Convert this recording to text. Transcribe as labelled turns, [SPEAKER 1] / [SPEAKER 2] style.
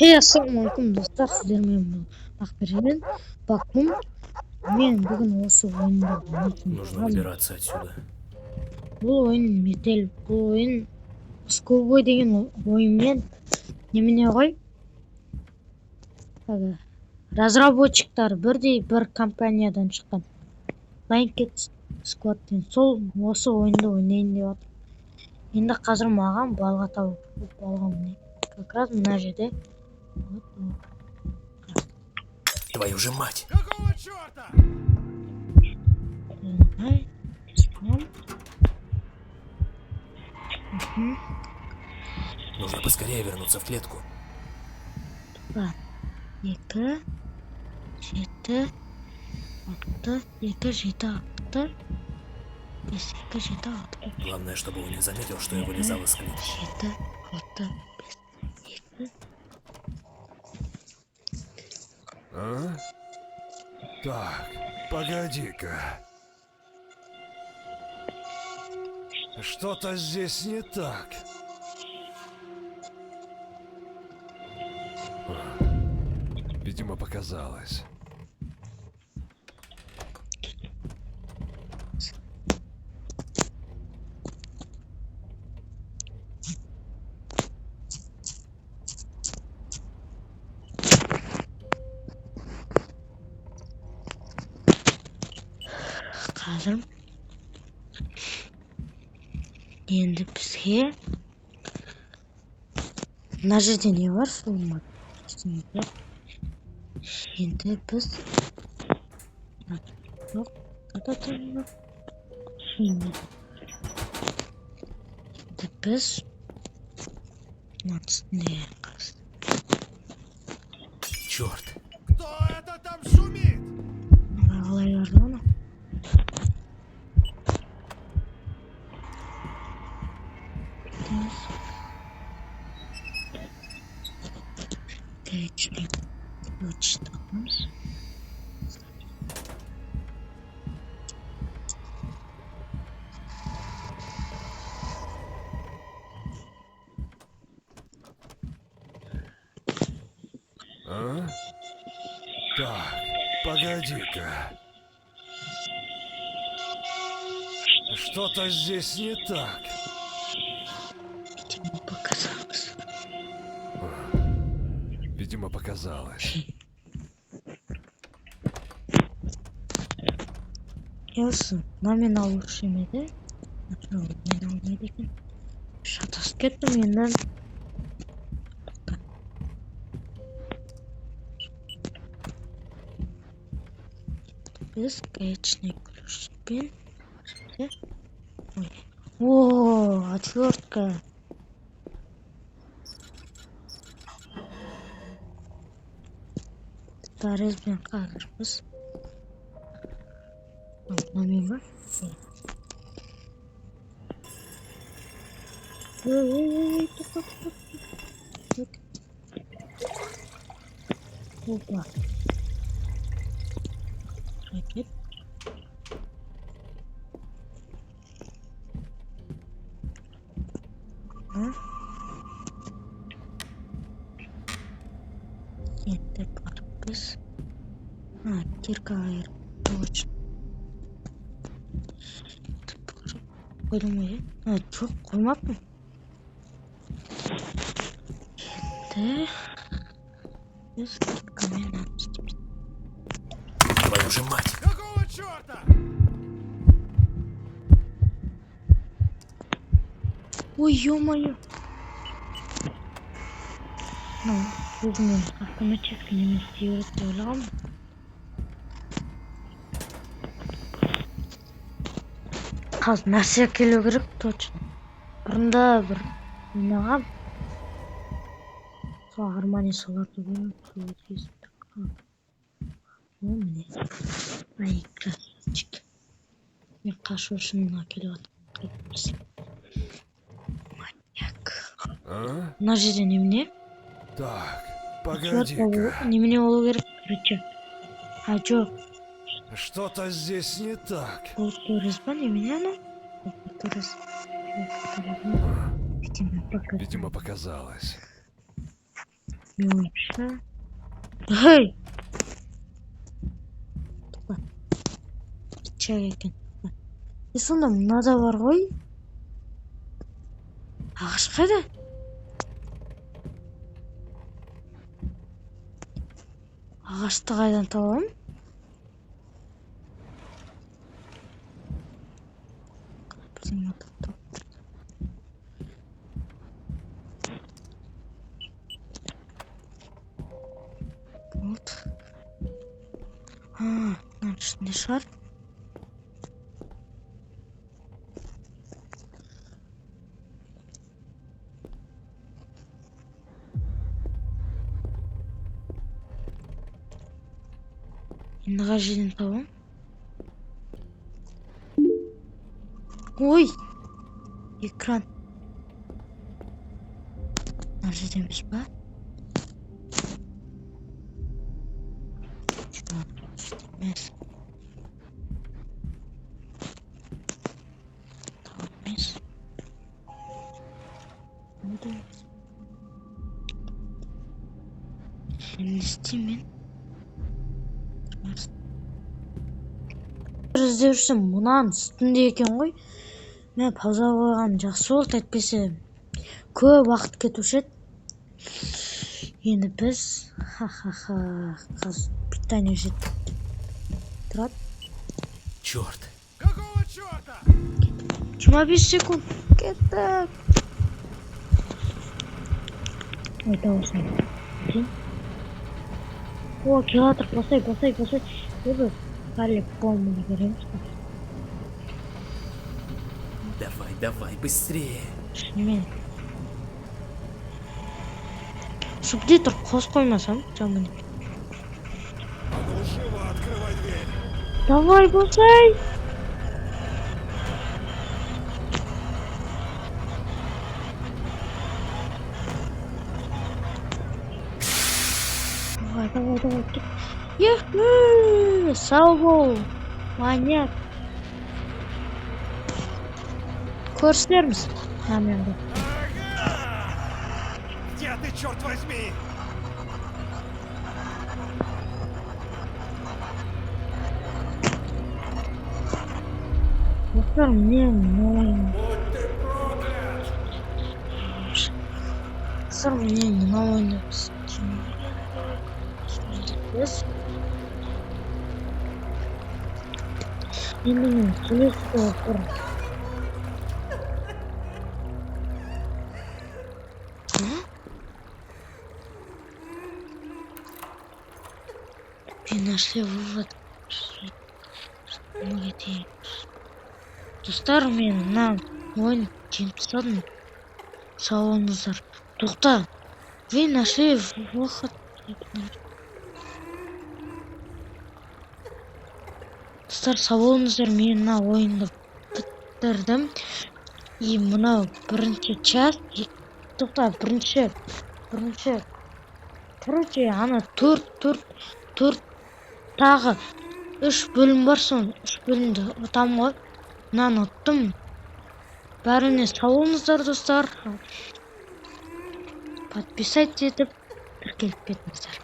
[SPEAKER 1] Ассалаумалейкум достар, сіздермен Бақберген Бакум. Мен бүгін осы ойында
[SPEAKER 2] Нужно выбираться отсюда.
[SPEAKER 1] Бұл ойын метел, бұл ойын Скулбой деген ойынмен немене ғой? Разработчиктар бірдей бір компаниядан шыққан. Blanket Squad'тен сол осы ойынды ойнайын деп отыр. Енді қазір маған балға тауып алғам міне. Как раз мына жерде.
[SPEAKER 2] Твою же мать!
[SPEAKER 3] Какого черта?
[SPEAKER 2] Нужно поскорее вернуться в клетку.
[SPEAKER 1] 2, 2, 7, 6, 2, 7, 6, 5, 2, 7, 6.
[SPEAKER 2] Главное, чтобы он не заметил, что я вылезал из клетки.
[SPEAKER 1] 7, 6, 5, 2.
[SPEAKER 3] А? Так, погоди-ка. Что-то здесь не так. Видимо, показалось.
[SPEAKER 1] Қазір енді бізге мына жерде не бар? Енді біз жоқ, енді біз
[SPEAKER 2] Черт!
[SPEAKER 3] Кто это там шумит?
[SPEAKER 1] қалай барлана? Гаечный ключ тапамыз.
[SPEAKER 3] А? Так, погоди-ка. Что-то здесь не так.
[SPEAKER 1] Видимо, показалось.
[SPEAKER 3] Видимо, показалось.
[SPEAKER 1] Осы мынамен алушы ма еді? Мен алмайды екен. Шатасып кеттім енді. Біз гаечный ключпен. О, отвертка. Тарезбен қазір біз. Мынамен ба? Опа. Ракет. Енді барып біз. Кирка айыр. Точно. Қойдым ғой, жоқ, қоймаппын. Енді біз киркамен істейміз.
[SPEAKER 2] Твою же мать!
[SPEAKER 3] Какого черта?
[SPEAKER 1] Ой, ё-моё. Өзімен автоматически немен істей береді деп ойлағанмын. Қазір нәрсе келу керек, точно. Бұрында бір ойнағам. Сол армани соларды көріп. О, міне. Ай, красавчик. Мен қашу үшін мына келіп жатыр. Маньяк.
[SPEAKER 3] А?
[SPEAKER 1] Мына жерде немене?
[SPEAKER 3] Так, погоди-ка.
[SPEAKER 1] Немене болу керек, короче. Жоқ.
[SPEAKER 3] Что-то здесь не так.
[SPEAKER 1] Бұл турис па немене ана? Турис.
[SPEAKER 3] Видимо, показалось.
[SPEAKER 1] не ойынша. Эй! Тоқта. Чак екен. Сонда мынада бар ғой. Ағаш қайда? Ағашты қайдан табамын? Вот. Мынаның ішінде шығар. Енді қай жерден табамын? Ой! Экран. Мына жерде емес па? Емес. Емес. Енді не істеймін? іздеп жүрсем мынаның үстінде екен ғой. Мен пауза қойған жақсы болды, әйтпесе көп уақыт кетуші еді. Енді біз қазір питание жеттік. Тұрады.
[SPEAKER 2] Черт!
[SPEAKER 3] Какого черта?
[SPEAKER 1] 25 секунд. Кеттік. Айта осыны. О, келатыр, басай. Ебі, әлі полмыны береміз.
[SPEAKER 2] Давай, быстрее!
[SPEAKER 1] Шынымен. Субтитр қос қоймасам, жаман.
[SPEAKER 3] А ну живо открывай дверь.
[SPEAKER 1] Давай, басай! Давай, кет. Еху! Сау бол! Маньяк! Көрстерміз. Аменді.
[SPEAKER 3] Где ты, черт возьми?
[SPEAKER 1] Достар, мен ойын. Достар, мен мына ойынды біз. Енді мен келесі оқыр. И нашли вывод. Достар, мен мына ойын жеңіп тастадым. Сау болыңыздар. Тоқта. Вы нашли выход. Достар, сау болыңыздар, мен мына ойынды бітірдім. И мынау бірінші час. Тоқта, бірінші. Короче, ана төрт тағы 3 бөлім бар, соң 3 бөлімді ұтам ғой. Мынаны ұттым. Бәріне сау болыңыздар, достар. Подписать етіп тіркеліп кетіңіздер.